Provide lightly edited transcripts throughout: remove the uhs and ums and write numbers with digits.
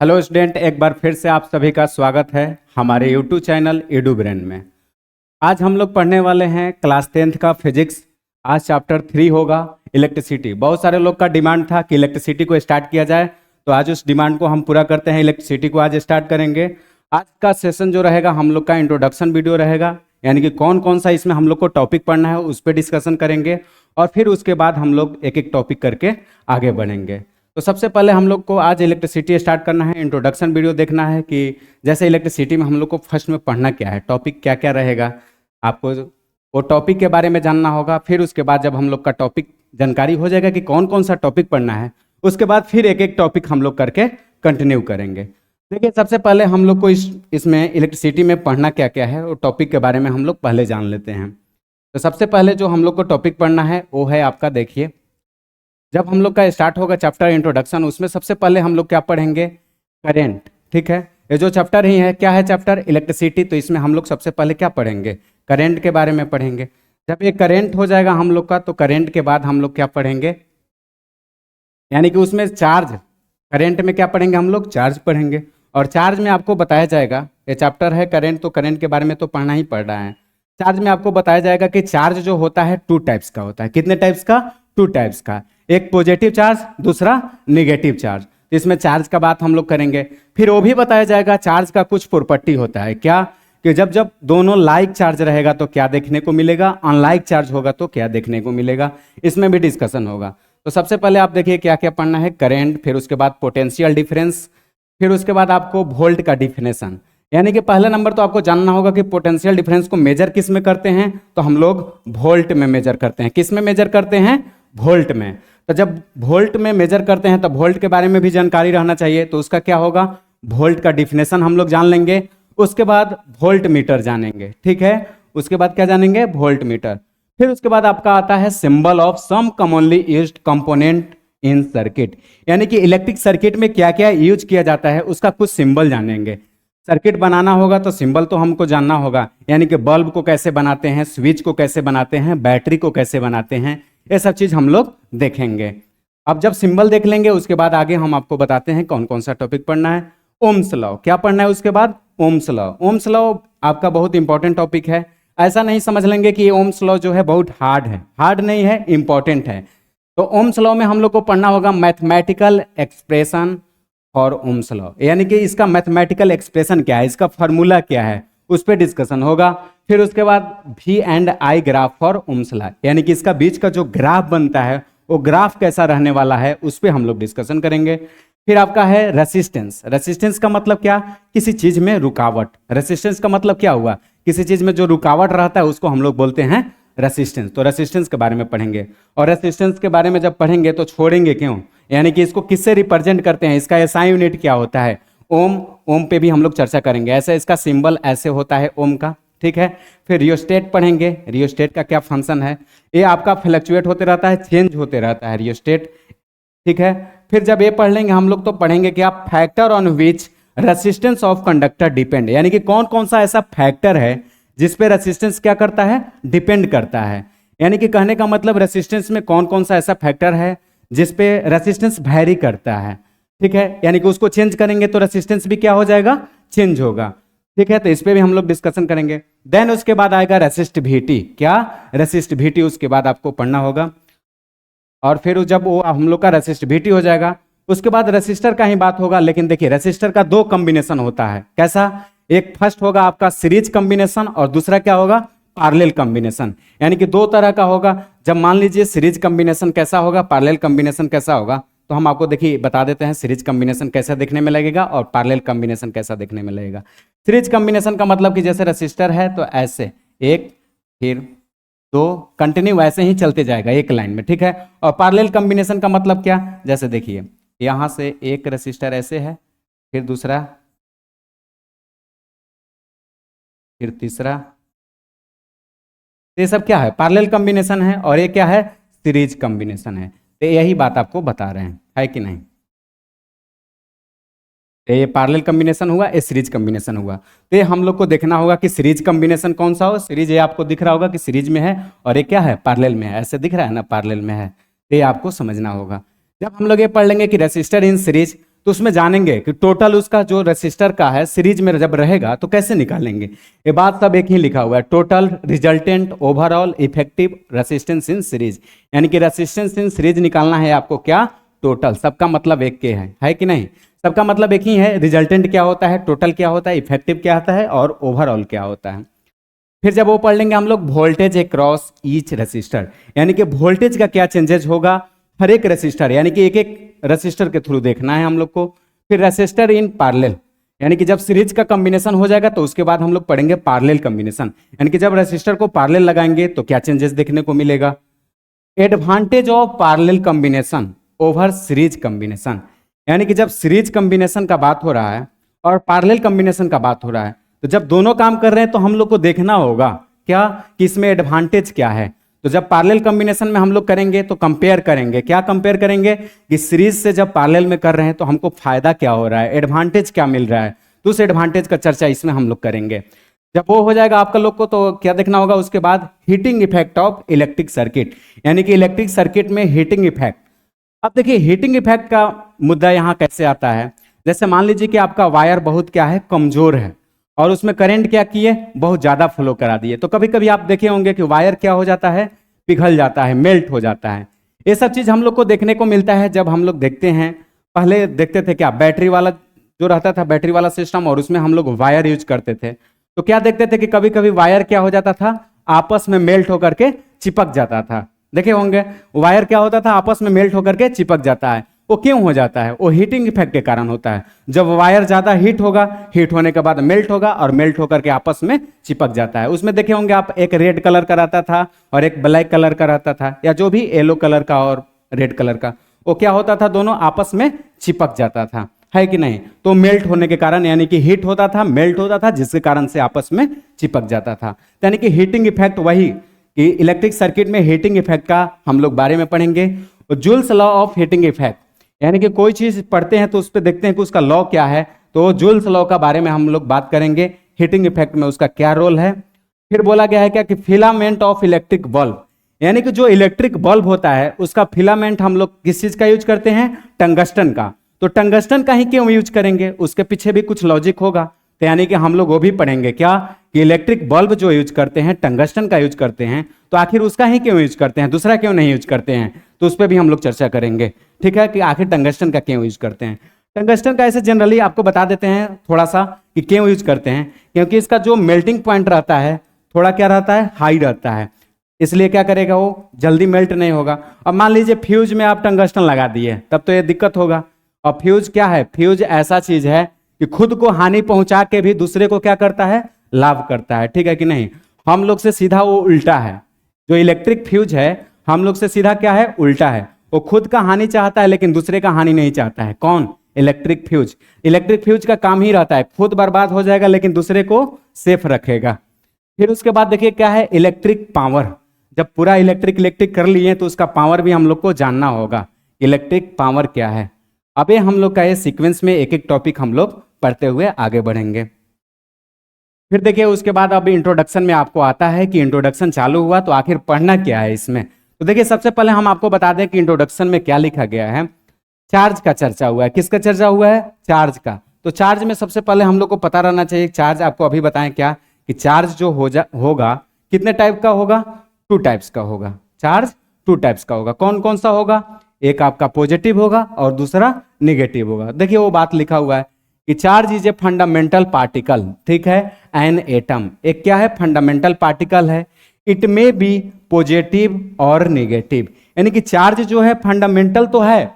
Hello student, एक बार फिर से आप सभी का स्वागत है हमारे यूट्यूब चैनल एडू ब्रेन में। आज हम लोग पढ़ने वाले हैं क्लास 10th का फिजिक्स। आज चैप्टर 3 होगा इलेक्ट्रिसिटी। बहुत सारे लोग का डिमांड था कि इलेक्ट्रिसिटी को स्टार्ट किया जाए, तो आज उस डिमांड को हम पूरा करते हैं। इलेक्ट्रिसिटी को आज स्टार्ट करेंगे। आज का सेशन जो रहेगा हम लोग का इंट्रोडक्शन वीडियो रहेगा, यानी कि कौन कौन सा इसमें हम लोग को टॉपिक पढ़ना है उस पर डिस्कशन करेंगे और फिर उसके बाद हम लोग एक एक टॉपिक करके आगे बढ़ेंगे। तो सबसे पहले हम लोग को आज इलेक्ट्रिसिटी स्टार्ट करना है। इंट्रोडक्शन वीडियो देखना है कि जैसे इलेक्ट्रिसिटी में हम लोग को फर्स्ट में पढ़ना क्या है, टॉपिक क्या क्या रहेगा, आपको वो टॉपिक के बारे में जानना होगा। फिर उसके बाद जब हम लोग का टॉपिक जानकारी हो जाएगा कि कौन कौन सा टॉपिक पढ़ना है, उसके बाद फिर एक एक टॉपिक हम लोग करके कंटिन्यू करेंगे। देखिए, सबसे पहले हम लोग को इसमें इलेक्ट्रिसिटी में पढ़ना क्या क्या है वो टॉपिक के बारे में हम लोग पहले जान लेते हैं। तो सबसे पहले जो हम लोग को टॉपिक पढ़ना है वो है आपका, देखिए जब हम लोग का स्टार्ट होगा चैप्टर इंट्रोडक्शन, उसमें सबसे पहले हम लोग क्या पढ़ेंगे, करेंट। ठीक है, ये जो चैप्टर ही है, क्या है चैप्टर, इलेक्ट्रिसिटी। तो इसमें हम लोग सबसे पहले क्या पढ़ेंगे, करेंट के बारे में पढ़ेंगे। जब ये करेंट हो जाएगा हम लोग का, तो करेंट के बाद हम लोग क्या पढ़ेंगे, यानी कि उसमें चार्ज, करेंट में क्या पढ़ेंगे हम लोग, चार्ज पढ़ेंगे। और चार्ज में आपको बताया जाएगा, ये चैप्टर है करेंट, तो करेंट के बारे में तो पढ़ना ही पड़ रहा है। चार्ज में आपको बताया जाएगा कि चार्ज जो होता है 2 टाइप्स का होता है। कितने टाइप्स का, 2 टाइप्स का। एक पॉजिटिव चार्ज, दूसरा नेगेटिव चार्ज। तो इसमें चार्ज का बात हम लोग करेंगे। फिर वो भी बताया जाएगा चार्ज का कुछ प्रॉपर्टी होता है, क्या कि जब जब दोनों लाइक चार्ज रहेगा तो क्या देखने को मिलेगा, अनलाइक चार्ज होगा तो क्या देखने को मिलेगा, इसमें भी डिस्कशन होगा। तो सबसे पहले आप देखिए क्या क्या पढ़ना है, करेंट, फिर उसके बाद पोटेंशियल डिफरेंस, फिर उसके बाद आपको वोल्ट का डिफिनेशन। यानी कि पहला नंबर तो आपको जानना होगा कि पोटेंशियल डिफरेंस को मेजर किस में करते हैं, तो हम लोग वोल्ट में मेजर करते हैं। किस में मेजर करते हैं, वोल्ट में। तो जब वोल्ट में मेजर करते हैं तो वोल्ट के बारे में भी जानकारी रहना चाहिए। तो उसका क्या होगा, वोल्ट का डिफिनेशन हम लोग जान लेंगे। उसके बाद वोल्ट मीटर जानेंगे। ठीक है, उसके बाद क्या जानेंगे, वोल्ट मीटर। फिर उसके बाद आपका आता है symbol of some commonly used component in circuit, यानी कि इलेक्ट्रिक सर्किट में क्या क्या यूज किया जाता है उसका कुछ सिंबल जानेंगे। सर्किट बनाना होगा तो सिंबल तो हमको जानना होगा, यानी कि बल्ब को कैसे बनाते हैं, स्विच को कैसे बनाते हैं, बैटरी को कैसे बनाते हैं, ये सब चीज हम लोग देखेंगे। अब जब सिंबल देख लेंगे उसके बाद आगे हम आपको बताते हैं कौन कौन सा टॉपिक पढ़ना है। ओम्स लॉ क्या पढ़ना है, उसके बाद ओम्स लॉ। ओम्स लॉ आपका बहुत इंपॉर्टेंट टॉपिक है। ऐसा नहीं समझ लेंगे कि ये ओम्स लॉ जो है बहुत हार्ड है, हार्ड नहीं है, इंपॉर्टेंट है। तो ओम्स लॉ में हम लोग को पढ़ना होगा mathematical expression for Ohm's law, यानी कि इसका मैथमेटिकल एक्सप्रेशन क्या है, इसका फार्मूला क्या है, उस पर डिस्कशन होगा। फिर उसके बाद V and I graph for Ohm's law, यानी कि इसका बीच का जो ग्राफ बनता है वो ग्राफ कैसा रहने वाला है उस पर हम लोग डिस्कशन करेंगे। फिर आपका है रेसिस्टेंस। रेसिस्टेंस का मतलब क्या, किसी चीज में रुकावट। रेसिस्टेंस का मतलब क्या हुआ, किसी चीज में जो रुकावट रहता है उसको हम लोग बोलते हैं रेसिस्टेंस। तो रेसिस्टेंस के बारे में पढ़ेंगे। और रेसिस्टेंस के बारे में जब पढ़ेंगे तो छोड़ेंगे क्यों, यानी कि इसको किससे रिप्रेजेंट करते हैं, इसका एसआई यूनिट क्या होता है, ओम। ओम पे भी हम लोग चर्चा करेंगे। ऐसे इसका सिंबल ऐसे होता है ओम का। ठीक है, फिर रियोस्टेट पढ़ेंगे। रियोस्टेट का क्या फंक्शन है, ये आपका फ्लक्चुएट होते रहता है, चेंज होते रहता है रियोस्टेट। ठीक है, फिर जब ये पढ़ लेंगे हम लोग तो पढ़ेंगे क्या, factor on which resistance of conductor depend, यानी कि कौन कौन सा ऐसा फैक्टर है जिसपे रेसिस्टेंस क्या करता है, डिपेंड करता है। यानी कि कहने का मतलब रेसिस्टेंस में कौन कौन सा ऐसा फैक्टर है जिसपे रेसिस्टेंस वैरी करता है। ठीक है, यानी कि उसको चेंज करेंगे तो रेसिस्टेंस भी क्या हो जाएगा, चेंज होगा। ठीक है, तो इस पे भी हम लोग डिस्कशन करेंगे। देन उसके बाद आएगा रेसिस्टिविटी। क्या, रेसिस्टिविटी उसके बाद आपको पढ़ना होगा। और फिर जब वो हम लोग का रेसिस्टिविटी हो जाएगा उसके बाद रेसिस्टर का ही बात होगा। लेकिन देखिए रेसिस्टर का 2 कॉम्बिनेशन होता है, कैसा, एक फर्स्ट होगा आपका सीरीज कॉम्बिनेशन और दूसरा क्या होगा, पैरेलल कॉम्बिनेशन। यानी कि 2 तरह का होगा। जब मान लीजिए सीरीज कॉम्बिनेशन कैसा होगा, पैरेलल कॉम्बिनेशन कैसा होगा, तो हम आपको देखिए बता देते हैं सीरीज कॉम्बिनेशन कैसा देखने में लगेगा और पैरेलल कॉम्बिनेशन कैसा देखने में लगेगा। सीरीज कॉम्बिनेशन का मतलब कि जैसे रेसिस्टर है तो ऐसे 1 फिर 2 कंटिन्यू ऐसे ही चलते जाएगा एक लाइन में। ठीक है, और पैरेलल कॉम्बिनेशन का मतलब क्या, जैसे देखिए यहां से एक रेसिस्टर ऐसे है, फिर दूसरा, फिर तीसरा, ये सब क्या है, पैरेलल कॉम्बिनेशन है। और ये क्या है, सीरीज कॉम्बिनेशन है। तो यही बात आपको बता रहे हैं, है कि नहीं। ये पैरेलल कॉम्बिनेशन हुआ, ये सीरीज कॉम्बिनेशन हुआ। तो ये हम लोग को देखना होगा कि सीरीज कॉम्बिनेशन कौन सा हो। सीरीज ये आपको दिख रहा होगा कि सीरीज में है, और ये क्या है, पैरेलल में है। ऐसे दिख रहा है ना, पैरेलल में है। तो ये आपको समझना होगा। जब हम लोग ये पढ़ लेंगे कि रेसिस्टर इन सीरीज, तो उसमें जानेंगे कि टोटल उसका जो रेसिस्टर का है सीरीज में जब रहेगा तो कैसे निकालेंगे। ये बात सब एक ही लिखा हुआ है, total resultant overall effective resistance in series, यानी कि रेसिस्टेंस इन सीरीज निकालना है आपको। क्या? टोटल। सबका मतलब एक के है कि नहीं? सबका मतलब एक ही है। रिजल्टेंट क्या होता है, टोटल क्या होता है, इफेक्टिव क्या होता है और ओवरऑल क्या होता है। फिर जब वो पढ़ लेंगे हम लोग वोल्टेज अक्रॉस ईच रेसिस्टर, यानी कि वोल्टेज का क्या चेंजेस होगा हर एक रेसिस्टर, यानी कि एक एक रेसिस्टर के थ्रू देखना है हम लोग को। फिर रेसिस्टर इन पैरेलल, यानी कि जब सीरीज का कॉम्बिनेशन हो जाएगा तो उसके बाद हम लोग पढ़ेंगे पैरेलल कॉम्बिनेशन, यानी कि जब रेसिस्टर को पैरेलल लगाएंगे तो क्या चेंजेस देखने को मिलेगा। Advantage of parallel combination over series combination, यानी कि जब सीरीज कॉम्बिनेशन का बात हो रहा है और पैरेलल कॉम्बिनेशन का बात हो रहा है, तो जब दोनों काम कर रहे हैं तो हम लोग को देखना होगा क्या कि इसमें एडवांटेज क्या है। तो जब पैरेलल कॉम्बिनेशन में हम लोग करेंगे तो कंपेयर करेंगे, क्या कंपेयर करेंगे कि सीरीज से जब पैरेलल में कर रहे हैं तो हमको फायदा क्या हो रहा है, एडवांटेज क्या मिल रहा है, तो उस एडवांटेज का चर्चा इसमें हम लोग करेंगे। जब वो हो जाएगा आपका लोग को तो क्या देखना होगा उसके बाद, heating effect of electric circuit, यानी कि इलेक्ट्रिक सर्किट में हीटिंग इफेक्ट। अब देखिए हीटिंग इफेक्ट का मुद्दा यहाँ कैसे आता है। जैसे मान लीजिए कि आपका वायर बहुत क्या है, कमजोर है और उसमें करंट क्या किए, बहुत ज्यादा फ्लो करा दिए, तो कभी कभी आप देखे होंगे कि वायर क्या हो जाता है, पिघल जाता है, मेल्ट हो जाता है। ये सब चीज हम लोग को देखने को मिलता है जब हम लोग देखते हैं, पहले देखते थे क्या, बैटरी वाला जो रहता था, बैटरी वाला सिस्टम, और उसमें हम लोग वायर यूज करते थे, तो क्या देखते थे कि कभी कभी वायर क्या हो जाता था, आपस में मेल्ट होकर के चिपक जाता था। देखे होंगे वायर क्या होता था, आपस में मेल्ट होकर के चिपक जाता है। वो क्यों हो जाता है? वो हीटिंग इफेक्ट के कारण होता है। जब वायर ज्यादा हीट होगा, हीट होने के बाद मेल्ट होगा और मेल्ट होकर के आपस में चिपक जाता है। उसमें देखे होंगे आप, एक रेड कलर का रहता था और एक ब्लैक कलर का रहता था, या जो भी येलो कलर का और रेड कलर का, वो क्या होता था, दोनों आपस में चिपक जाता था, है कि नहीं? तो मेल्ट होने के कारण, यानी कि हीट होता था, मेल्ट होता था, जिसके कारण से आपस में चिपक जाता था। यानी कि हीटिंग इफेक्ट, वही कि इलेक्ट्रिक सर्किट में हीटिंग इफेक्ट का हम लोग बारे में पढ़ेंगे। Joules law of heating effect, यानी कि कोई चीज पढ़ते हैं तो उस पर देखते हैं कि उसका लॉ क्या है, तो जूल्स लॉ का बारे में हम लोग बात करेंगे, हीटिंग इफेक्ट में उसका क्या रोल है। फिर बोला गया है क्या कि फिलामेंट ऑफ इलेक्ट्रिक बल्ब, यानी कि जो इलेक्ट्रिक बल्ब होता है उसका फिलामेंट हम लोग किस चीज का यूज करते हैं, टंगस्टन का। तो टंगस्टन का ही क्यों यूज करेंगे, उसके पीछे भी कुछ लॉजिक होगा। तो यानी कि हम लोग वो भी पढ़ेंगे क्या कि इलेक्ट्रिक बल्ब जो यूज करते हैं, टंगस्टन का यूज करते हैं, तो आखिर उसका ही क्यों यूज करते हैं, दूसरा क्यों नहीं यूज करते हैं, तो उस पर भी हम लोग चर्चा करेंगे। ठीक है, कि आखिर टंगस्टन का क्यों यूज करते हैं। टंगस्टन का ऐसे जनरली आपको बता देते हैं थोड़ा सा कि क्यों यूज करते हैं, क्योंकि इसका जो मेल्टिंग पॉइंट रहता है थोड़ा क्या रहता है, हाई रहता है, इसलिए क्या करेगा, वो जल्दी मेल्ट नहीं होगा। अब मान लीजिए फ्यूज में आप टंगस्टन लगा दिए, तब तो ये दिक्कत होगा। और फ्यूज क्या है, फ्यूज ऐसा चीज है कि खुद को हानि पहुंचा के भी दूसरे को क्या करता है, लाभ करता है। ठीक है कि नहीं? हम लोग से सीधा वो उल्टा है, जो इलेक्ट्रिक फ्यूज है हम लोग से सीधा क्या है, उल्टा है। वो खुद का हानि चाहता है लेकिन दूसरे का हानि नहीं चाहता है। कौन? Electric fuse. इलेक्ट्रिक फ्यूज का काम ही रहता है, खुद बर्बाद हो जाएगा लेकिन दूसरे को सेफ रखेगा। फिर उसके बाद देखिए क्या है, इलेक्ट्रिक पावर। जब पूरा इलेक्ट्रिक कर लिए तो उसका पावर भी हम लोग को जानना होगा, इलेक्ट्रिक पावर क्या है। अब ये हम लोग का ये सीक्वेंस में एक एक टॉपिक हम लोग पढ़ते हुए आगे बढ़ेंगे। फिर देखिए उसके बाद अब इंट्रोडक्शन में आपको आता है कि इंट्रोडक्शन चालू हुआ तो आखिर पढ़ना क्या है इसमें। तो देखिए सबसे पहले हम आपको बता दें कि इंट्रोडक्शन में क्या लिखा गया है। चार्ज का चर्चा हुआ है। किसका चर्चा हुआ है? चार्ज का। तो चार्ज में सबसे पहले हम लोग को पता रहना चाहिए, चार्ज आपको अभी बताएं क्या कि चार्ज जो होगा कितने टाइप का होगा, 2 टाइप्स का होगा। चार्ज 2 टाइप्स का होगा। कौन कौन सा होगा? एक आपका पॉजिटिव होगा और दूसरा निगेटिव होगा। देखिए वो बात लिखा हुआ है कि charge is a fundamental particle, ठीक है, एन एटम। एक क्या है? फंडामेंटल पार्टिकल है। इट मे बी पॉजिटिव और निगेटिव, यानी कि चार्ज जो है फंडामेंटल तो है,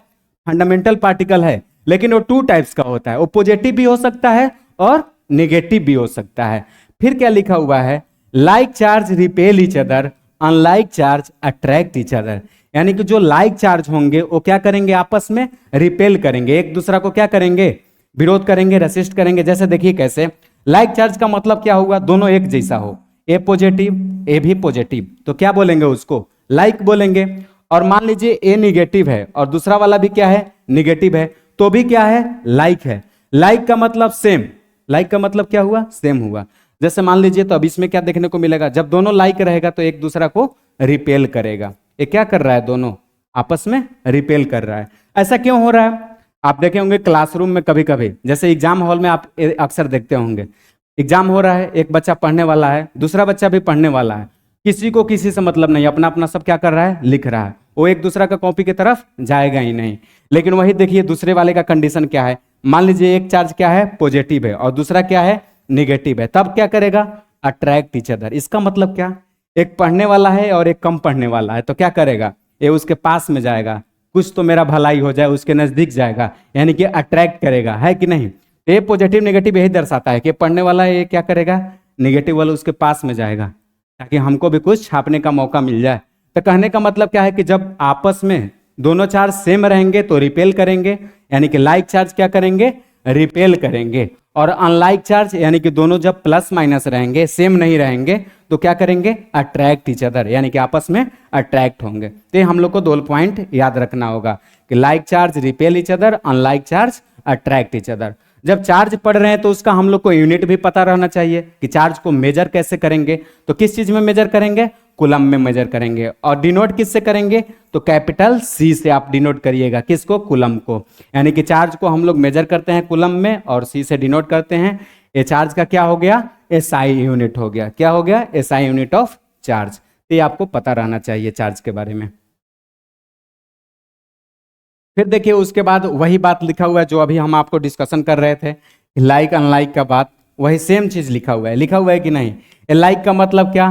फंडामेंटल पार्टिकल है, लेकिन वो 2 टाइप्स का होता है। वो पॉजिटिव भी हो सकता है और निगेटिव भी हो सकता है। फिर क्या लिखा हुआ है? Like charge repel each other, unlike charge attract each other, यानी कि जो लाइक चार्ज होंगे वो क्या करेंगे, आपस में रिपेल करेंगे, एक दूसरा को क्या करेंगे, विरोध करेंगे, रेसिस्ट करेंगे। जैसे देखिए कैसे, लाइक चार्ज का मतलब क्या हुआ, दोनों एक जैसा हो, ए पॉजिटिव ए भी पॉजिटिव, तो क्या बोलेंगे उसको, लाइक बोलेंगे। और मान लीजिए ए निगेटिव है और दूसरा वाला भी क्या है, निगेटिव है, तो भी क्या है, लाइक है। लाइक का मतलब सेम, लाइक का मतलब क्या हुआ, सेम हुआ। जैसे मान लीजिए, तो अब इसमें क्या देखने को मिलेगा, जब दोनों लाइक रहेगा तो एक दूसरा को रिपेल करेगा। ये क्या कर रहा है, दोनों आपस में रिपेल कर रहा है। ऐसा क्यों हो रहा है? आप देखे होंगे क्लासरूम में कभी कभी, जैसे एग्जाम हॉल में आप अक्सर देखते होंगे, एग्जाम हो रहा है, एक बच्चा पढ़ने वाला है, दूसरा बच्चा भी पढ़ने वाला है, किसी को किसी से मतलब नहीं, अपना अपना सब क्या कर रहा है, लिख रहा है, वो एक दूसरा का कॉपी की तरफ जाएगा ही नहीं। लेकिन वही देखिए दूसरे वाले का कंडीशन क्या है, मान लीजिए एक चार्ज क्या है, पॉजिटिव है, और दूसरा क्या है, निगेटिव है, तब क्या करेगा, अट्रैक्ट ईच अदर। इसका मतलब क्या, एक पढ़ने वाला है और एक कम पढ़ने वाला है, तो क्या करेगा, ये उसके पास में जाएगा, कुछ तो मेरा भलाई हो जाए, उसके नजदीक जाएगा, यानी कि अट्रैक्ट करेगा, है कि नहीं। ये पॉजिटिव नेगेटिव यही दर्शाता है कि पढ़ने वाला ये क्या करेगा, नेगेटिव वाला उसके पास में जाएगा, ताकि हमको भी कुछ छापने का मौका मिल जाए। तो कहने का मतलब क्या है कि जब आपस में दोनों चार्ज सेम रहेंगे तो रिपेल करेंगे, यानी कि लाइक चार्ज क्या करेंगे, रिपेल करेंगे, और अनलाइक चार्ज यानी कि दोनों जब प्लस माइनस रहेंगे, सेम नहीं रहेंगे, तो क्या करेंगे, अट्रैक्ट ईच अदर, यानी कि आपस में अट्रैक्ट होंगे। तो ये हम लोग को 2 पॉइंट याद रखना होगा कि like charge repel each other, unlike charge attract each other. जब चार्ज पढ़ रहे हैं तो उसका हम लोग को यूनिट भी पता रहना चाहिए कि चार्ज को मेजर कैसे करेंगे, तो किस चीज में मेजर करेंगे, कूलम में मेजर करेंगे, और डिनोट किससे करेंगे, तो कैपिटल सी से आप डिनोट करिएगा, किसको, कूलम को, यानी कि चार्ज को हम लोग मेजर करते हैं कूलम में और सी से डिनोट करते हैं। ये चार्ज का क्या हो गया, एसआई यूनिट हो गया, क्या हो गया, एसआई यूनिट ऑफ चार्ज। तो ये आपको पता रहना चाहिए चार्ज के बारे में। फिर देखिए उसके बाद वही बात लिखा हुआ है जो अभी हम आपको डिस्कशन कर रहे थे, लाइक अनलाइक का बात, वही सेम चीज लिखा हुआ है, लिखा हुआ है कि नहीं। ए लाइक का मतलब क्या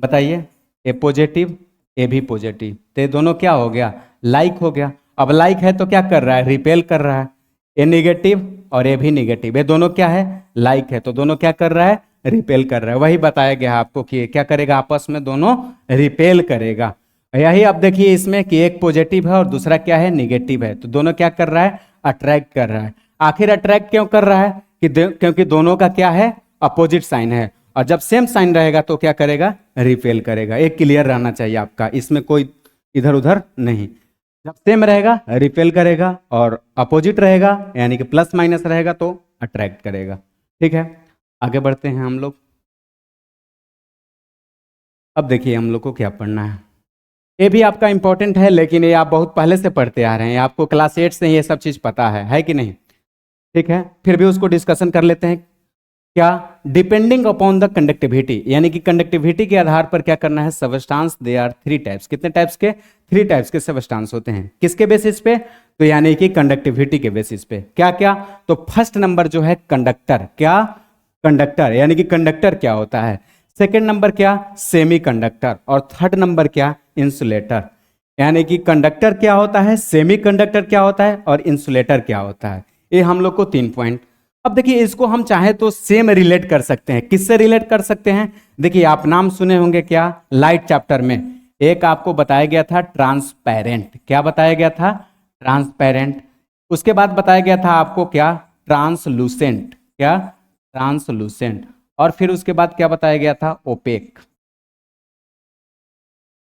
बताइए, ए पॉजिटिव, ए भी पॉजिटिव, तो ये दोनों क्या हो गया, लाइक हो गया। अब लाइक है तो क्या कर रहा है, रिपेल कर रहा है। ए निगेटिव और ए भी निगेटिव, ये दोनों क्या है, लाइक है, तो दोनों क्या कर रहा है, रिपेल कर रहा है। वही बताया गया आपको कि क्या करेगा, आपस में दोनों रिपेल करेगा। यही अब देखिए इसमें कि एक पॉजिटिव है और दूसरा क्या है, निगेटिव है, तो दोनों क्या कर रहा है, अट्रैक्ट कर रहा है। आखिर अट्रैक्ट क्यों कर रहा है कि क्योंकि दोनों का क्या है, अपोजिट साइन है, और जब सेम साइन रहेगा तो क्या करेगा, रिपेल करेगा। एक क्लियर रहना चाहिए आपका, इसमें कोई इधर उधर नहीं, जब सेम रहेगा रिपेल करेगा, और अपोजिट रहेगा यानी कि प्लस माइनस रहेगा तो अट्रैक्ट करेगा। ठीक है, आगे बढ़ते हैं हम लोग। अब देखिए हम लोग को क्या पढ़ना है, ये भी आपका इंपॉर्टेंट है, लेकिन ये आप बहुत पहले से पढ़ते आ रहे हैं, आपको क्लास 8 से ये सब चीज पता है कि नहीं। ठीक है, फिर भी उसको डिस्कशन कर लेते हैं। क्या, डिपेंडिंग अपॉन द कंडक्टिविटी, यानी कि कंडक्टिविटी के आधार पर क्या करना है, सबस्टांस दे आर 3 टाइप्स, कितने टाइप्स के, 3 टाइप्स के सबस्टांस होते हैं, किसके बेसिस पे, तो यानी कि कंडक्टिविटी के बेसिस पे। क्या क्या, तो फर्स्ट नंबर जो है कंडक्टर, क्या, कंडक्टर, यानी कि कंडक्टर क्या होता है। सेकेंड नंबर क्या, सेमी कंडक्टर, और थर्ड नंबर क्या, इंसुलेटर। यानी कि कंडक्टर क्या होता है, सेमी कंडक्टर क्या होता है, और इंसुलेटर क्या होता है। ये हम लोग को 3 पॉइंट। अब देखिए इसको हम चाहे तो सेम रिलेट कर सकते हैं, किससे रिलेट कर सकते हैं, देखिए आप नाम सुने होंगे क्या, लाइट चैप्टर में एक आपको बताया गया था ट्रांसपेरेंट, क्या बताया गया था, ट्रांसपेरेंट। उसके बाद बताया गया था आपको क्या, ट्रांसलूसेंट, क्या, ट्रांसलूसेंट, और फिर उसके बाद क्या बताया गया था, ओपेक।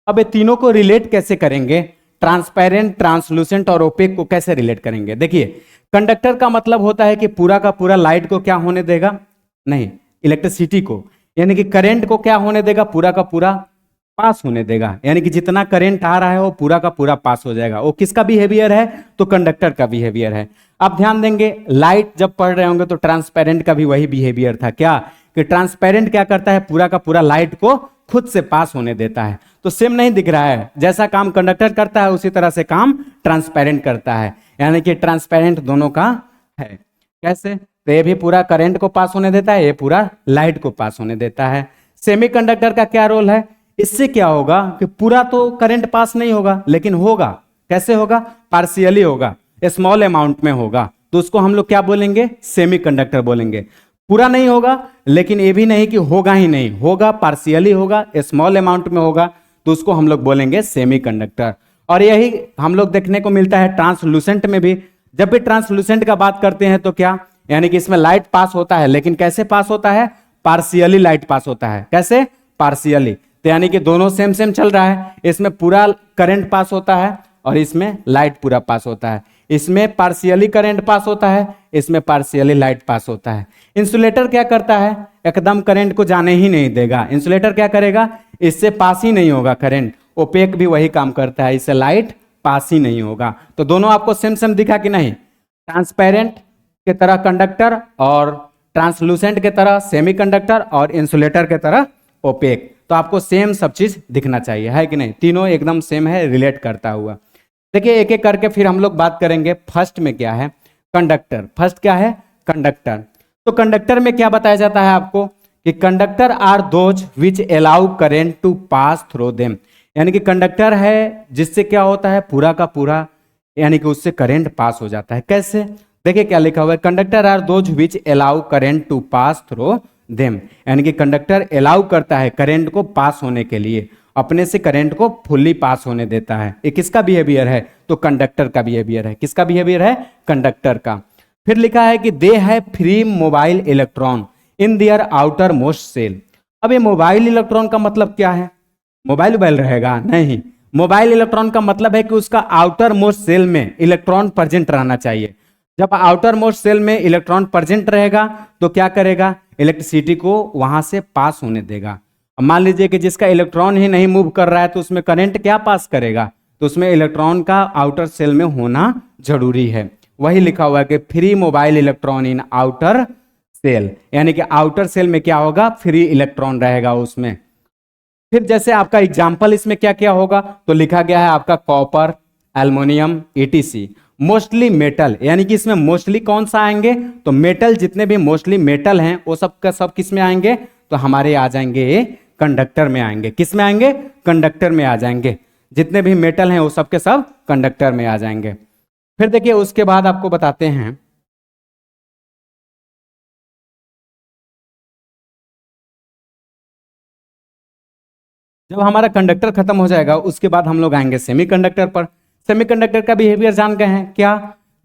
अब ये तीनों को रिलेट कैसे करेंगे, ट्रांसपेरेंट, ट्रांसलूसेंट और ओपेक को कैसे रिलेट करेंगे। देखिए कंडक्टर का मतलब होता है कि पूरा का पूरा लाइट को क्या होने देगा, नहीं, इलेक्ट्रिसिटी को, यानी कि करंट को क्या होने देगा, पूरा का पूरा पास होने देगा, यानी कि जितना करंट आ रहा है वो पूरा का पूरा पास हो जाएगा। वो किसका बिहेवियर है, तो कंडक्टर का बिहेवियर है। आप ध्यान देंगे लाइट जब पढ़ रहे होंगे तो ट्रांसपेरेंट का भी वही बिहेवियर था, क्या, कि ट्रांसपेरेंट क्या करता है, पूरा का पूरा लाइट को खुद से पास होने देता है। तो सेम नहीं दिख रहा है, जैसा काम कंडक्टर करता है उसी तरह से काम ट्रांसपेरेंट करता है, यानी कि ट्रांसपेरेंट दोनों का है। कैसे, तो ये भी पूरा करंट को पास होने देता है, ये पूरा लाइट को पास होने देता है। सेमीकंडक्टर का क्या रोल है, इससे क्या होगा कि पूरा तो करंट पास नहीं होगा, लेकिन होगा, कैसे होगा, पार्शियली होगा, स्मॉल अमाउंट में होगा, तो उसको हम लोग क्या बोलेंगे, सेमीकंडक्टर बोलेंगे। पूरा नहीं होगा, लेकिन ये भी नहीं कि होगा ही नहीं, होगा, पार्शियली होगा, स्मॉल अमाउंट में होगा, तो उसको हम लोग बोलेंगे सेमीकंडक्टर। और यही हम लोग देखने को मिलता है ट्रांसलूसेंट में भी। जब भी ट्रांसलूसेंट का बात करते हैं तो क्या, यानी कि इसमें लाइट पास होता है, लेकिन कैसे पास होता है, पार्शियली लाइट पास होता है, कैसे, पार्शियली। तो यानी कि दोनों सेम सेम चल रहा है, इसमें पूरा करंट पास होता है और इसमें लाइट पूरा पास होता है, इसमें पार्शियली करंट पास होता है, इसमें पार्शियली लाइट पास होता है। इंसुलेटर क्या करता है, एकदम करंट को जाने ही नहीं देगा, इंसुलेटर क्या करेगा, इससे पास ही नहीं होगा करंट। ओपेक भी वही काम करता है, इससे लाइट पास ही नहीं होगा। तो दोनों आपको सेम सेम दिखा कि नहीं, ट्रांसपेरेंट के तरह कंडक्टर, और ट्रांसलूसेंट के तरह सेमीकंडक्टर, और इंसुलेटर के तरह ओपेक। तो आपको सेम सब चीज दिखना चाहिए, है कि नहीं, तीनों एकदम सेम है, रिलेट करता हुआ। देखिए एक एक करके फिर हम लोग बात करेंगे। फर्स्ट में क्या है, कंडक्टर। फर्स्ट क्या है, कंडक्टर। तो कंडक्टर में क्या बताया जाता है आपको कि conductor are those which allow current to pass through them, यानी कि कंडक्टर है जिससे क्या होता है, पूरा का पूरा यानी कि उससे करंट पास हो जाता है। कैसे, देखिए क्या लिखा हुआ है, conductor are those which allow current to pass through them, यानी कि कंडक्टर अलाउ करता है करंट को पास होने के लिए, अपने से करंट को फुल्ली पास होने देता है। ये किसका बिहेवियर है, तो कंडक्टर का बिहेवियर है। किसका बिहेवियर है, कंडक्टर का। फिर लिखा है कि दे है free mobile electron in their outermost shell. अब ये मोबाइल इलेक्ट्रॉन का मतलब क्या है, मोबाइल मोबाइल रहेगा नहीं, मोबाइल इलेक्ट्रॉन का मतलब है कि उसका आउटर मोस्ट सेल में इलेक्ट्रॉन प्रेजेंट रहना चाहिए। जब आउटर मोस्ट सेल में इलेक्ट्रॉन प्रेजेंट रहेगा तो क्या करेगा, इलेक्ट्रिसिटी को वहां से पास होने देगा। अब मान लीजिए कि जिसका इलेक्ट्रॉन ही नहीं मूव कर रहा है तो उसमें करंट क्या पास करेगा, तो उसमें इलेक्ट्रॉन का आउटर सेल में होना जरूरी है। वही लिखा हुआ है कि free mobile electron in outer shell, यानी कि आउटर सेल में क्या होगा, फ्री इलेक्ट्रॉन रहेगा उसमें। फिर जैसे आपका एग्जाम्पल इसमें क्या क्या होगा, तो लिखा गया है आपका copper, aluminium, etc. Mostly metal, यानी कि इसमें मोस्टली कौन सा आएंगे, तो मेटल, जितने भी मोस्टली मेटल हैं वो सब का सब किस में आएंगे, तो हमारे आ जाएंगे कंडक्टर में आएंगे। किस में आएंगे, कंडक्टर में आ जाएंगे। जितने भी मेटल हैं वो सब के सब कंडक्टर में आ जाएंगे। फिर देखिए उसके बाद आपको बताते हैं, जब हमारा कंडक्टर खत्म हो जाएगा उसके बाद हम लोग आएंगे सेमीकंडक्टर पर। सेमीकंडक्टर का बिहेवियर जान गए हैं क्या,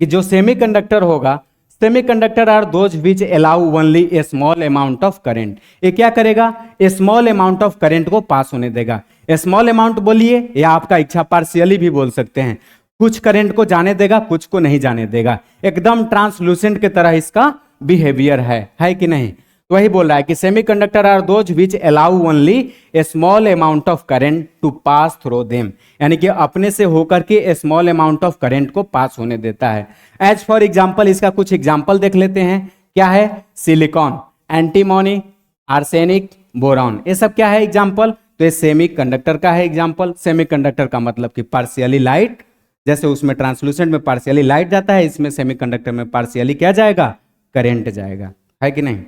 कि जो सेमीकंडक्टर होगा, semiconductor are those which allow only a small amount of current. ये क्या करेगा, a small amount of current को पास होने देगा। ए स्मॉल अमाउंट बोलिए या आपका इच्छा पार्शियली भी बोल सकते हैं, कुछ करंट को जाने देगा, कुछ को नहीं जाने देगा। एकदम ट्रांसलूसेंट की तरह इसका बिहेवियर है कि नहीं। वही बोल रहा है कि semiconductor are those which allow only a small amount of current to pass through them, यानी कि अपने से होकर के a small amount of current को पास होने देता है। एज फॉर एग्जांपल, इसका कुछ एग्जांपल देख लेते हैं। क्या है, सिलिकॉन, एंटीमोनी, आर्सेनिक, बोरॉन, ये सब क्या है एग्जांपल, तो ये सेमीकंडक्टर का है एग्जांपल। सेमीकंडक्टर का मतलब कि पार्शियली लाइट, जैसे उसमें ट्रांसलूसेंट में पार्शियली लाइट जाता है, इसमें सेमीकंडक्टर में पार्शियली क्या जाएगा, करंट जाएगा, है कि नहीं।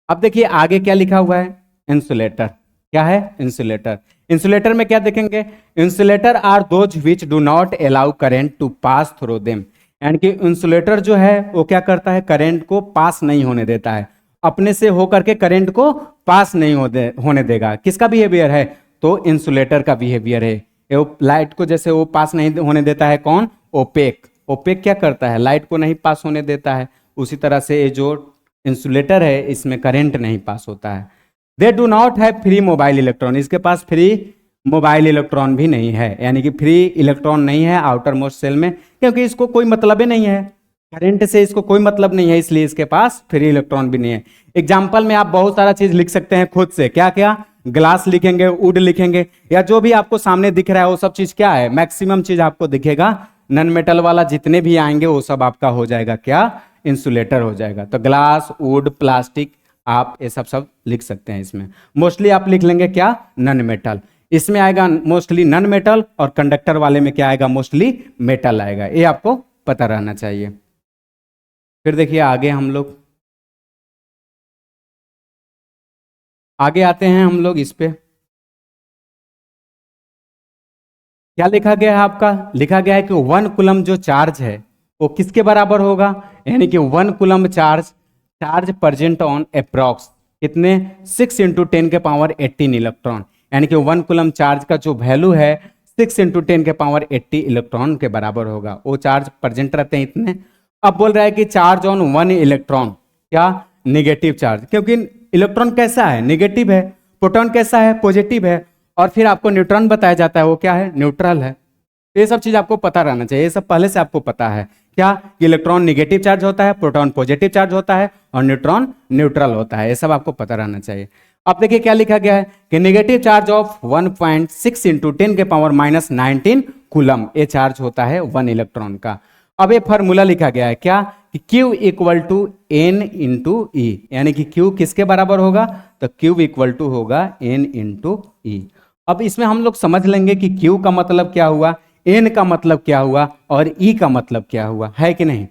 अब देखिए आगे क्या लिखा हुआ है, इंसुलेटर। क्या है, इंसुलेटर। इंसुलेटर में क्या देखेंगे, insulator are those which do not allow current to pass through them, यानी कि इंसुलेटर जो है वो क्या करता है, करंट को पास नहीं होने देता है, अपने से होकर के करंट को पास नहीं होने देगा। किसका बिहेवियर है, तो इंसुलेटर का बिहेवियर है। वो लाइट को जैसे वो पास नहीं होने देता है, कौन, ओपेक। ओपेक क्या करता है, लाइट को नहीं पास होने देता है। उसी तरह से ये जो इंसुलेटर है इसमें करंट नहीं पास होता है। They do not have free mobile electron, इसके पास फ्री मोबाइल इलेक्ट्रॉन भी नहीं है, यानी कि फ्री इलेक्ट्रॉन नहीं है आउटर मोस्ट सेल में, क्योंकि इसको कोई मतलब ही नहीं है, करंट से इसको कोई मतलब नहीं है, इसलिए इसके पास फ्री इलेक्ट्रॉन भी नहीं है। एग्जाम्पल में आप बहुत सारा चीज लिख सकते हैं खुद से, क्या क्या, ग्लास लिखेंगे, वुड लिखेंगे, या जो भी आपको सामने दिख रहा है वो सब चीज क्या है, मैक्सिमम चीज आपको दिखेगा। नॉन मेटल वाला जितने भी आएंगे वो सब आपका हो जाएगा क्या, इंसुलेटर हो जाएगा। तो ग्लास, वुड, प्लास्टिक, आप ये सब लिख सकते हैं। इसमें मोस्टली आप लिख लेंगे क्या, नॉन मेटल। इसमें आएगा मोस्टली नॉन मेटल, और कंडक्टर वाले में क्या आएगा, मोस्टली मेटल आएगा। ये आपको पता रहना चाहिए। फिर देखिए आगे हम लोग आगे आते हैं हम लोग इस पे। क्या लिखा गया है आपका, लिखा गया है कि 1 कूलम जो चार्ज है वो किसके बराबर होगा, यानी कि 1 coulomb charge present on approx कितने, 6 इंटू 10 के पावर 18 इलेक्ट्रॉन, यानी कि 1 कूलम चार्ज का जो वैल्यू है 6 इंटू 10 के पावर 80 इलेक्ट्रॉन के बराबर होगा। वो चार्ज प्रेजेंट रहते हैं इतने। अब बोल रहा है कि चार्ज ऑन 1 इलेक्ट्रॉन, क्या, निगेटिव चार्ज, क्योंकि इलेक्ट्रॉन कैसा है, निगेटिव है, प्रोटॉन कैसा है, पॉजिटिव है, और फिर आपको न्यूट्रॉन बताया जाता है वो क्या है, न्यूट्रल है। ये सब चीज आपको पता रहना चाहिए, ये सब पहले से आपको पता है। क्या, इलेक्ट्रॉन निगेटिव चार्ज होता है, प्रोटॉन पॉजिटिव चार्ज होता है, और न्यूट्रॉन न्यूट्रल होता है। ये सब आपको पता रहना चाहिए। अब देखिए क्या लिखा गया है कि निगेटिव चार्ज ऑफ 1.6 इंटू 10 के पावर -19 कूलम ये चार्ज होता है 1 इलेक्ट्रॉन का। अब ये फार्मूला लिखा गया है क्या कि Q equal to N into E, यानी कि Q किसके बराबर होगा, तो Q इक्वल टू होगा N इंटू ई। अब इसमें हम लोग समझ लेंगे कि Q का मतलब क्या हुआ, N का मतलब क्या हुआ और E का मतलब क्या हुआ, है कि नहीं।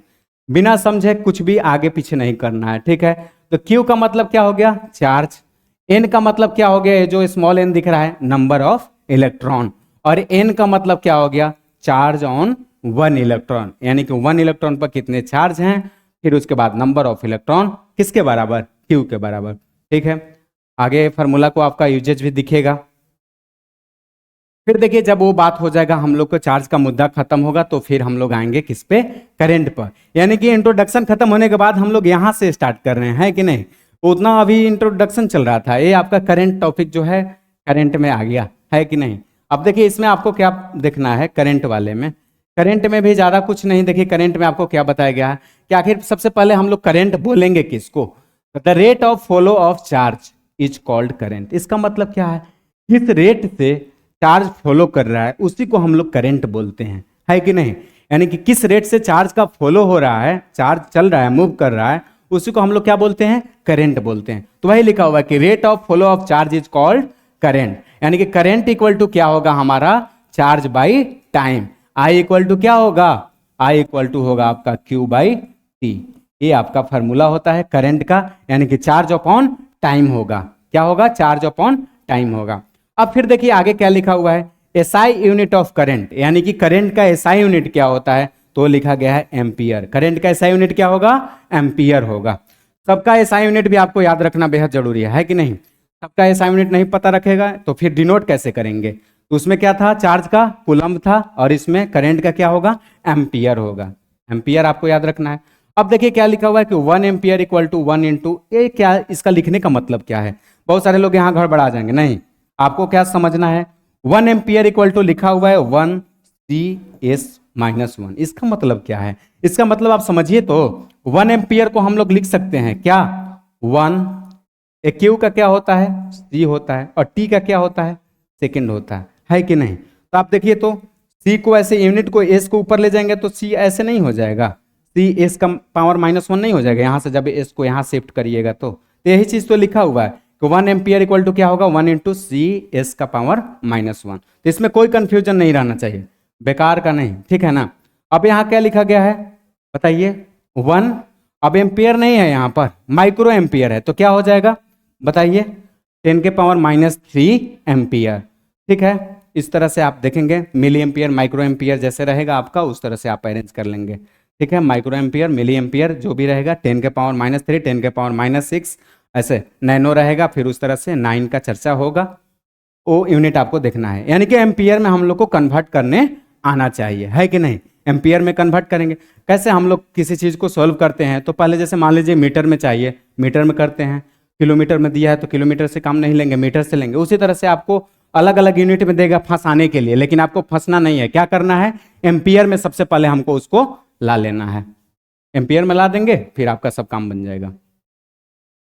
बिना समझे कुछ भी आगे पीछे नहीं करना है, ठीक है। तो Q का मतलब क्या हो गया, चार्ज। N का मतलब क्या हो गया, ये जो स्मॉल n दिख रहा है, नंबर ऑफ इलेक्ट्रॉन। और N का मतलब क्या हो गया, चार्ज ऑन 1 इलेक्ट्रॉन, यानी कि 1 इलेक्ट्रॉन पर कितने चार्ज हैं, फिर उसके बाद नंबर ऑफ इलेक्ट्रॉन किसके बराबर, Q के बराबर, ठीक है। आगे फार्मूला को आपका यूजेज भी दिखेगा। फिर देखिए जब वो बात हो जाएगा, हम लोग को चार्ज का मुद्दा खत्म होगा, तो फिर हम लोग आएंगे किस पे, करंट पर। यानी कि इंट्रोडक्शन खत्म होने के बाद हम लोग यहां से स्टार्ट कर रहे हैं कि नहीं, उतना अभी इंट्रोडक्शन चल रहा था, ये आपका करंट टॉपिक जो है करंट में आ गया, है कि नहीं। अब देखिए इसमें आपको क्या देखना है, करंट वाले में, करंट में भी ज्यादा कुछ नहीं। देखिए करंट में आपको क्या बताया गया है कि आखिर सबसे पहले हम लोग करंट बोलेंगे किसको, the rate of flow of charge is called current. इसका मतलब क्या है, किस रेट से चार्ज फॉलो कर रहा है उसी को हम लोग करंट बोलते हैं, है कि नहीं। यानी कि किस रेट से चार्ज का फॉलो हो रहा है, चार्ज चल रहा है, मूव कर रहा है, उसी को हम लोग क्या बोलते हैं, करंट बोलते हैं। तो वही लिखा हुआ है कि rate of flow of charge is called current, यानी कि करंट इक्वल टू क्या होगा हमारा, charge by time. I equal to क्या होगा, आई इक्वल टू होगा आपका Q बाई टी। ये आपका फार्मूला होता है करंट का, यानी कि चार्ज अपॉन टाइम होगा, क्या होगा, चार्ज अपॉन टाइम होगा। अब फिर देखिए आगे क्या लिखा हुआ है, एसआई यूनिट ऑफ करंट, यानी कि करंट का एसआई यूनिट क्या होता है, तो लिखा गया है एम्पियर। करंट का एसआई यूनिट क्या होगा, एम्पियर होगा। सबका एसआई यूनिट भी आपको याद रखना बेहद जरूरी है कि नहीं। सबका एसआई यूनिट नहीं पता रखेगा तो फिर डिनोट कैसे करेंगे, तो उसमें क्या था, चार्ज का कूलम था, और इसमें करंट का क्या होगा, एम्पियर होगा। एम्पियर आपको याद रखना है। अब देखिए क्या लिखा हुआ है कि 1 एम्पियर इक्वल टू 1 इंटू, ये क्या, इसका लिखने का मतलब क्या है। बहुत सारे लोग यहाँ गड़बड़ा जाएंगे, नहीं, आपको क्या समझना है, 1 एम्पियर इक्वल टू लिखा हुआ है 1 CS-1। इसका मतलब क्या है, इसका मतलब आप समझिए तो 1 एम्पियर को हम लोग लिख सकते हैं क्या, 1, Q का क्या होता है, C होता है, और T का क्या होता है, सेकंड होता है कि नहीं। तो आप देखिए तो C को ऐसे यूनिट को S को ऊपर ले जाएंगे तो C ऐसे नहीं हो जाएगा, C S का पावर -1 नहीं हो जाएगा, यहां से जब S को यहां शिफ्ट करिएगा तो यही चीज तो लिखा हुआ है कि 1 एम्पियर इक्वल टू क्या होगा, 1 इंटू CS का पावर -1। तो इसमें कोई कंफ्यूजन नहीं रहना चाहिए, बेकार का नहीं, ठीक है ना। अब यहाँ क्या लिखा गया है बताइए, 1, अब एम्पियर नहीं है यहाँ पर, माइक्रो एम्पियर है, तो क्या हो जाएगा बताइए, 10 के पावर -3 एम्पियर, ठीक है। इस तरह से आप देखेंगे, मिली एम्पियर माइक्रो एम्पियर जैसे रहेगा आपका, उस तरह से आप अरेंज कर लेंगे, ठीक है। माइक्रो एम्पियर, मिली एम्पियर जो भी रहेगा, 10 के पावर -3, 10 के पावर -6 ऐसे नैनो रहेगा, फिर उस तरह से 9 का चर्चा होगा, वो यूनिट आपको देखना है। यानी कि एम्पियर में हम लोग को कन्वर्ट करने आना चाहिए, है कि नहीं। एम्पियर में कन्वर्ट करेंगे कैसे, हम लोग किसी चीज़ को सॉल्व करते हैं तो पहले जैसे मान लीजिए मीटर में चाहिए, मीटर में करते हैं, किलोमीटर में दिया है तो किलोमीटर से काम नहीं लेंगे, मीटर से लेंगे। उसी तरह से आपको अलग अलग यूनिट में देगा फंसाने के लिए, लेकिन आपको फंसना नहीं है, क्या करना है, एम्पियर में सबसे पहले हमको उसको ला लेना है। एम्पियर में ला देंगे फिर आपका सब काम बन जाएगा।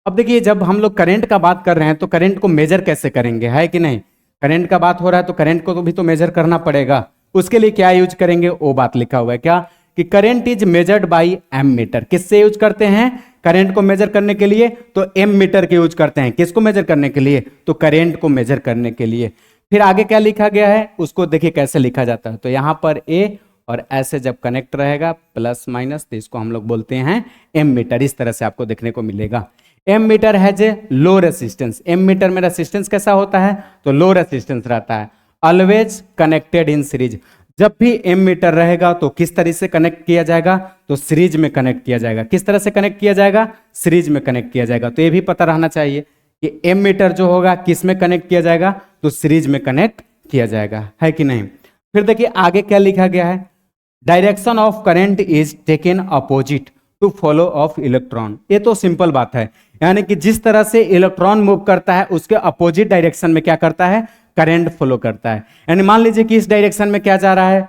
अब देखिए जब हम लोग करंट का बात कर रहे हैं तो करंट को मेजर कैसे करेंगे, है कि नहीं। करंट का बात हो रहा है तो करंट को तो भी तो मेजर करना पड़ेगा, उसके लिए क्या यूज करेंगे, वो बात लिखा हुआ है क्या कि current is measured by ammeter. किससे यूज करते हैं करंट को मेजर करने के लिए, तो एम मीटर के यूज करते हैं। किसको मेजर करने के लिए, तो करंट को मेजर करने के लिए। फिर आगे क्या लिखा गया है उसको देखिए कैसे लिखा जाता है, तो यहाँ पर ए और ऐसे जब कनेक्ट रहेगा प्लस माइनस, तो इसको हम लोग बोलते हैं एम मीटर। इस तरह से आपको देखने को मिलेगा। Ammeter has a low resistance, ammeter में रेसिस्टेंस कैसा होता है, तो लो रेसिस्टेंस रहता है। ऑलवेज कनेक्टेड इन सीरीज, जब भी एम मीटर रहेगा तो किस तरह से कनेक्ट किया जाएगा, तो सीरीज में कनेक्ट किया जाएगा। किस तरह से कनेक्ट किया जाएगा, सीरीज में कनेक्ट किया जाएगा। तो ये भी पता रहना चाहिए कि एम मीटर जो होगा किस में कनेक्ट किया जाएगा, तो सीरीज में कनेक्ट किया जाएगा, है कि नहीं। फिर देखिए आगे क्या लिखा गया है, direction of current is taken opposite to flow of electron. ये तो सिंपल बात है, यानी कि जिस तरह से इलेक्ट्रॉन मूव करता है उसके अपोजिट डायरेक्शन में क्या करता है, करंट फॉलो करता है। यानी मान लीजिए कि इस डायरेक्शन में क्या जा रहा है,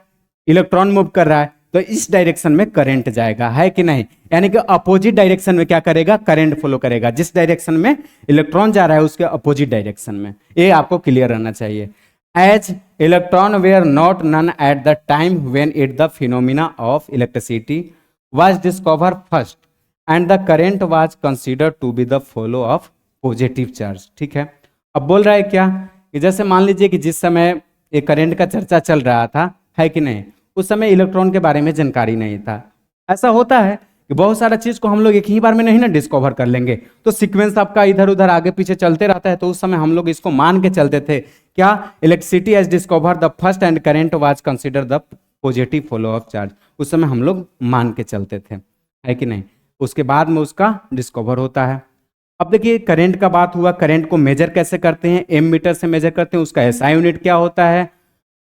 इलेक्ट्रॉन मूव कर रहा है, तो इस डायरेक्शन में करंट जाएगा, है कि नहीं। यानी कि अपोजिट डायरेक्शन में क्या करेगा, करंट फॉलो करेगा। जिस डायरेक्शन में इलेक्ट्रॉन जा रहा है उसके अपोजिट डायरेक्शन में, ये आपको क्लियर रहना चाहिए। As electron were not known at the time when it the phenomena of electricity was discover first and the current was considered to be the flow of positive charge. ठीक है, अब बोल रहा है क्या कि जैसे मान लीजिए कि जिस समय ये करंट का चर्चा चल रहा था, है कि नहीं, उस समय इलेक्ट्रॉन के बारे में जानकारी नहीं था। ऐसा होता है कि बहुत सारा चीज को हम लोग एक ही बार में नहीं ना डिस्कवर कर लेंगे, तो सीक्वेंस आपका इधर उधर आगे पीछे चलते रहता है। तो उस समय हम लोग इसको मान के चलते थे क्या, electricity as discover the first and current was consider the positive flow of charge. उस समय हम लोग मान के चलते थे, है कि नहीं। उसके बाद में उसका डिस्कवर होता है। अब देखिए करंट का बात हुआ, करंट को मेजर कैसे करते हैं, एम मीटर से मेजर करते हैं, उसका एसआई यूनिट क्या होता है।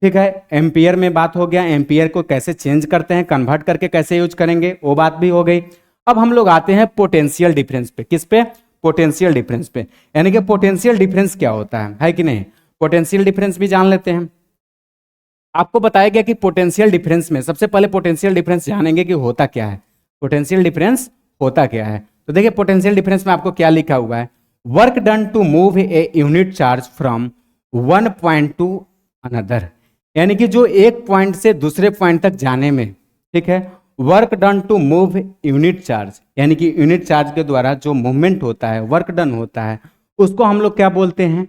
ठीक है, एम्पियर में बात हो गया, एम्पियर को कैसे चेंज करते हैं, कन्वर्ट करके कैसे यूज करेंगे, वो बात भी हो गई। अब हम लोग आते हैं पोटेंशियल डिफरेंस पे। किस पे, पोटेंशियल डिफरेंस पे, यानी कि पोटेंशियल डिफरेंस क्या होता है कि नहीं। पोटेंशियल डिफरेंस भी जान लेते हैं। आपको बताया गया कि पोटेंशियल डिफरेंस में सबसे पहले पोटेंशियल डिफरेंस जानेंगे कि होता क्या है, पोटेंशियल डिफरेंस होता क्या है। तो देखिए पोटेंशियल डिफरेंस में आपको क्या लिखा हुआ है, work done to move a unit charge from one point to another, यानी कि जो एक पॉइंट से दूसरे पॉइंट तक जाने में, ठीक है, work done to move unit charge, यानी कि यूनिट चार्ज के द्वारा जो मूवमेंट होता है, वर्क डन होता है, उसको हम लोग क्या बोलते हैं,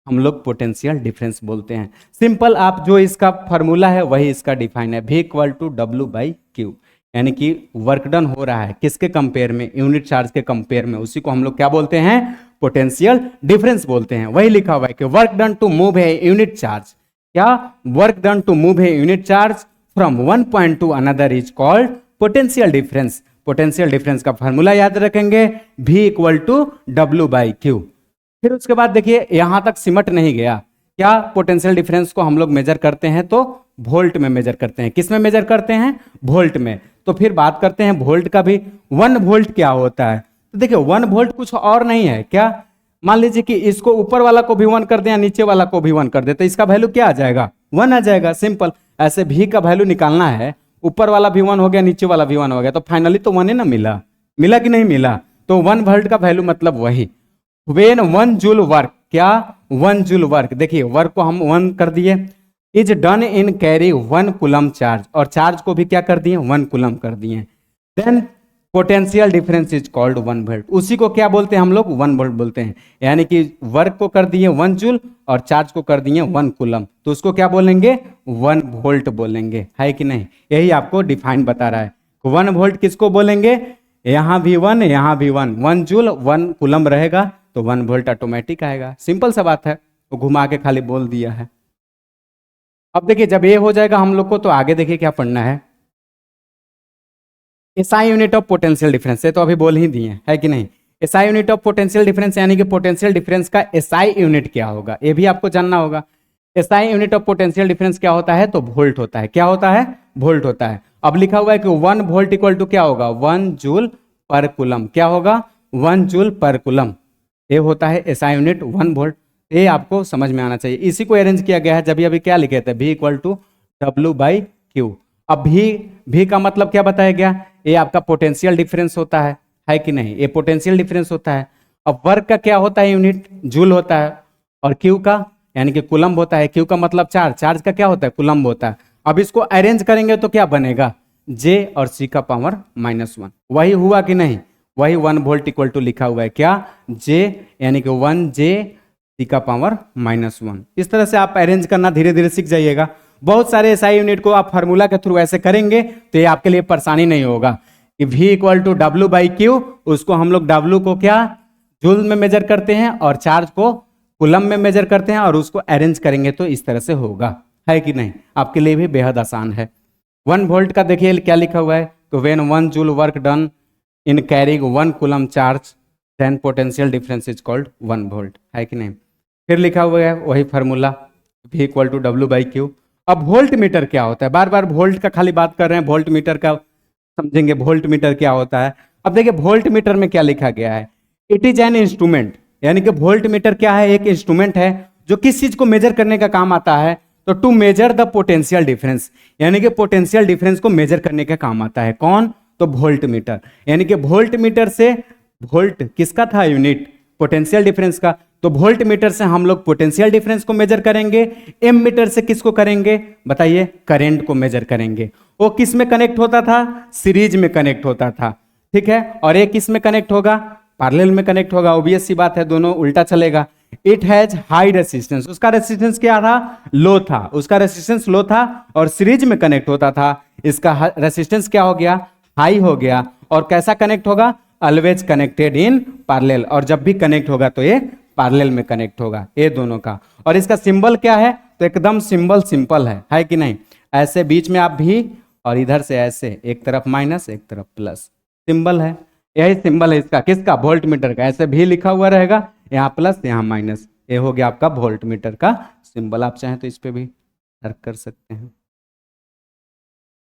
हम लोग पोटेंशियल डिफरेंस बोलते हैं। सिंपल, आप जो इसका फॉर्मूला है वही इसका डिफाइन है, V equal to W by Q, यानी कि वर्क डन हो रहा है किसके कंपेयर में, यूनिट चार्ज के कंपेयर में, उसी को हम लोग क्या बोलते हैं, पोटेंशियल डिफरेंस बोलते हैं। वही लिखा हुआ है कि वर्क डन टू मूव है यूनिट चार्ज, क्या, वर्क डन टू मूव है unit charge from one point to another is called potential difference. Potential difference का फॉर्मूला याद रखेंगे, V equal to W by Q. फिर उसके बाद देखिए यहां तक सिमट नहीं गया, क्या, पोटेंशियल डिफरेंस को हम लोग मेजर करते हैं तो वोल्ट में मेजर करते हैं। किस में मेजर करते हैं, वोल्ट में। तो फिर बात करते हैं वोल्ट का भी। 1 वोल्ट क्या होता है, तो देखिए 1 वोल्ट कुछ और नहीं है, क्या, मान लीजिए कि इसको ऊपर वाला को भी 1 कर दें या नीचे वाला को भी 1 कर दे, तो इसका वैल्यू क्या आ जाएगा, 1 आ जाएगा। सिंपल, ऐसे भी का वैल्यू निकालना है, ऊपर वाला भी 1 हो गया, नीचे वाला भी 1 हो गया, तो फाइनली तो 1 ही ना मिला, मिला कि नहीं मिला। तो 1 वोल्ट का वैल्यू मतलब वही। वेन 1 जूल वर्क, क्या, 1 जूल वर्क, देखिए वर्क को हम 1 कर दिए, is done in carry 1 coulomb charge, और चार्ज को भी क्या कर दिए, 1 कूलम कर दिए। Then potential difference is called 1 volt, उसी को क्या बोलते हैं हम लोग, 1 वोल्ट बोलते हैं। यानी कि वर्क को कर दिए 1 जूल और चार्ज को कर दिए 1 कूलम, तो उसको क्या बोलेंगे, 1 वोल्ट बोलेंगे, है कि नहीं। यही आपको डिफाइन बता रहा है, 1 वोल्ट किसको बोलेंगे, यहाँ भी 1, यहाँ भी 1, 1 जूल 1 कूलम रहेगा तो 1 वोल्ट ऑटोमेटिक आएगा। सिंपल सा बात है, वो घुमा के खाली बोल दिया है। अब देखिए जब ये हो जाएगा हम लोग को, तो आगे देखिए क्या पढ़ना है, SI unit of potential difference, ये तो अभी बोल ही दिए, है कि नहीं। SI unit of potential difference, यानी कि पोटेंशियल डिफरेंस का एसआई यूनिट क्या होगा, ये भी आपको जानना होगा। SI unit of potential difference क्या होता है, तो वोल्ट होता है। क्या होता है, वोल्ट होता है। अब लिखा हुआ है कि 1 वोल्ट इक्वल टू क्या होगा, 1 जूल पर कूलम, क्या होगा, 1 जूल पर कूलम, ये होता है एसआई यूनिट 1 वोल्ट। ये आपको समझ में आना चाहिए, इसी को अरेंज किया गया है। जब अभी क्या लिखे थे, V equal to W by Q. अब भी का मतलब क्या बताया गया, ये आपका पोटेंशियल डिफरेंस होता है कि नहीं, ये पोटेंशियल डिफरेंस होता है। अब वर्क का क्या होता है यूनिट, जूल होता है, और क्यू का यानी कि कूलम्ब होता है। क्यू का मतलब चार्ज, चार्ज का क्या होता है, कूलम्ब होता है। अब इसको अरेंज करेंगे तो क्या बनेगा, J और C का पावर -1, वही हुआ कि नहीं, वही 1 वोल्ट इक्वल टू लिखा हुआ है, क्या, J यानी कि 1J C का पावर -1। इस तरह से आप अरेंज करना धीरे धीरे सीख जाइएगा। बहुत सारे एसआई यूनिट को आप फार्मूला के थ्रू ऐसे करेंगे तो ये आपके लिए परेशानी नहीं होगा कि V equal to W by Q, उसको हम लोग W को क्या, जूल में मेजर करते हैं और चार्ज को कूलम में मेजर करते हैं, और उसको अरेंज करेंगे तो इस तरह से होगा, है कि नहीं। आपके लिए भी बेहद आसान है। 1 वोल्ट का देखिए क्या लिखा हुआ है, तो when 1 joule work done in carrying 1 coulomb charge then potential difference is called 1 volt, है कि नहीं। फिर लिखा हुआ है वही formula, V equal to W by Q. अब वोल्ट मीटर क्या होता है, बार बार वोल्ट का खाली बात कर रहे हैं, वोल्ट मीटर का समझेंगे, वोल्ट मीटर क्या होता है। अब देखिए वोल्ट मीटर में क्या लिखा गया है, इट इज एन इंस्ट्रूमेंट, यानी कि वोल्ट मीटर क्या है, एक इंस्ट्रूमेंट है जो किस चीज को मेजर करने का काम आता है, तो to measure the potential difference, यानी कि पोटेंशियल डिफरेंस को मेजर करने का काम आता है। कौन, तो वोल्ट मीटर। यानी कि वोल्ट मीटर से, वोल्ट किसका था यूनिट, पोटेंशियल डिफरेंस का। तो वोल्ट मीटर से हम लोग पोटेंशियल डिफरेंस को मेजर करेंगे, एम मीटर से किसको करेंगे बताइए, करंट को मेजर करेंगे। वो किस में कनेक्ट होता था, सीरीज में कनेक्ट होता था, ठीक है। और ये किस में कनेक्ट होगा, पैरेलल में कनेक्ट होगा, ऑब्वियस सी बात है, दोनों उल्टा चलेगा। इट हैज हाई रेसिस्टेंस, उसका रेसिस्टेंस क्या था, लो था, उसका रेसिस्टेंस लो था और सीरीज में कनेक्ट होता था, इसका रेसिस्टेंस क्या हो गया, हाई हो गया। और कैसा कनेक्ट होगा, ऑलवेज कनेक्टेड इन पैरेलल, और जब भी कनेक्ट होगा तो ये पैरेलल में कनेक्ट होगा, ये दोनों का। और इसका सिंबल क्या है, तो एकदम सिंबल सिंपल है कि नहीं, ऐसे बीच में आप भी और इधर से ऐसे, एक तरफ माइनस एक तरफ प्लस, सिंबल है, यही सिंबल है इसका, किसका, वोल्ट मीटर का। ऐसे भी लिखा हुआ रहेगा, यहाँ प्लस यहाँ माइनस, ये हो गया आपका वोल्ट मीटर का सिंबल। आप चाहें तो इस पे भी अर्क कर सकते हैं,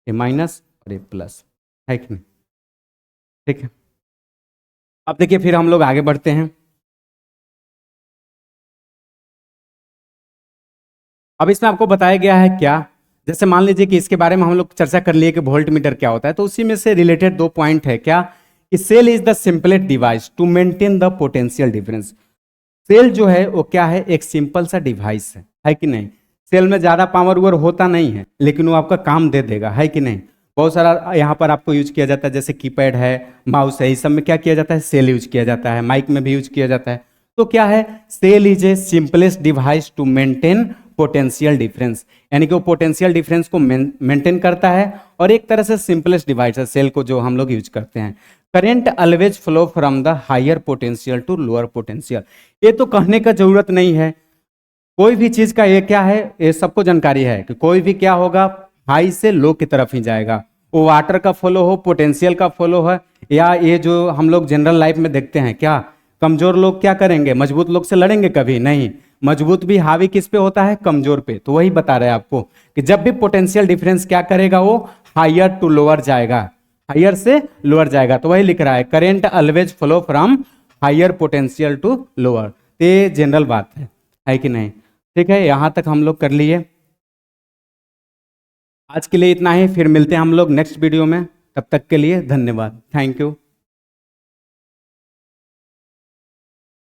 ये माइनस और ये प्लस, है कि नहीं, ठीक है। अब देखिए फिर हम लोग आगे बढ़ते हैं। अब इसमें आपको बताया गया है क्या, जैसे मान लीजिए कि इसके बारे में हम लोग चर्चा कर लिए कि वोल्ट मीटर क्या होता है, तो उसी में से रिलेटेड दो पॉइंट है क्या, कि cell is the simplest device to maintain the potential difference. Cell जो है वो क्या है, एक सिंपल सा डिवाइस है कि नहीं। सेल में ज्यादा पावर वावर होता नहीं है, लेकिन वो आपका काम दे देगा, है कि नहीं। बहुत सारा यहाँ पर आपको यूज किया जाता है, जैसे कीपैड है, माउस है, इस सब में क्या किया जाता है, सेल यूज किया जाता है, माइक में भी यूज किया जाता है। तो क्या है, cell is a simplest device to maintain potential difference, यानी कि वो पोटेंशियल डिफरेंस को मेंटेन करता है, और एक तरह से सिंपलेस्ट डिवाइस है सेल को जो हम लोग यूज करते हैं। Current always flow from the higher potential to lower potential, ये तो कहने का जरूरत नहीं है, कोई भी चीज का ये क्या है, ये सबको जानकारी है कि कोई भी क्या होगा, हाई से लो की तरफ ही जाएगा। वो वाटर का फ्लो हो, पोटेंशियल का फ्लो है, या ये जो हम लोग जनरल लाइफ में देखते हैं, क्या कमजोर लोग क्या करेंगे, मजबूत लोग से लड़ेंगे, कभी नहीं। मजबूत भी हावी किस पे होता है, कमजोर पे। तो वही बता रहे हैं आपको कि जब भी पोटेंशियल डिफरेंस क्या करेगा, वो हायर टू लोअर जाएगा, हायर से लोअर जाएगा। तो वही लिख रहा है, current always flow from higher potential to lower. ये जनरल बात है कि नहीं, ठीक है। यहां तक हम लोग कर लिए, आज के लिए इतना ही, फिर मिलते हैं हम लोग नेक्स्ट वीडियो में, तब तक के लिए धन्यवाद, थैंक यू।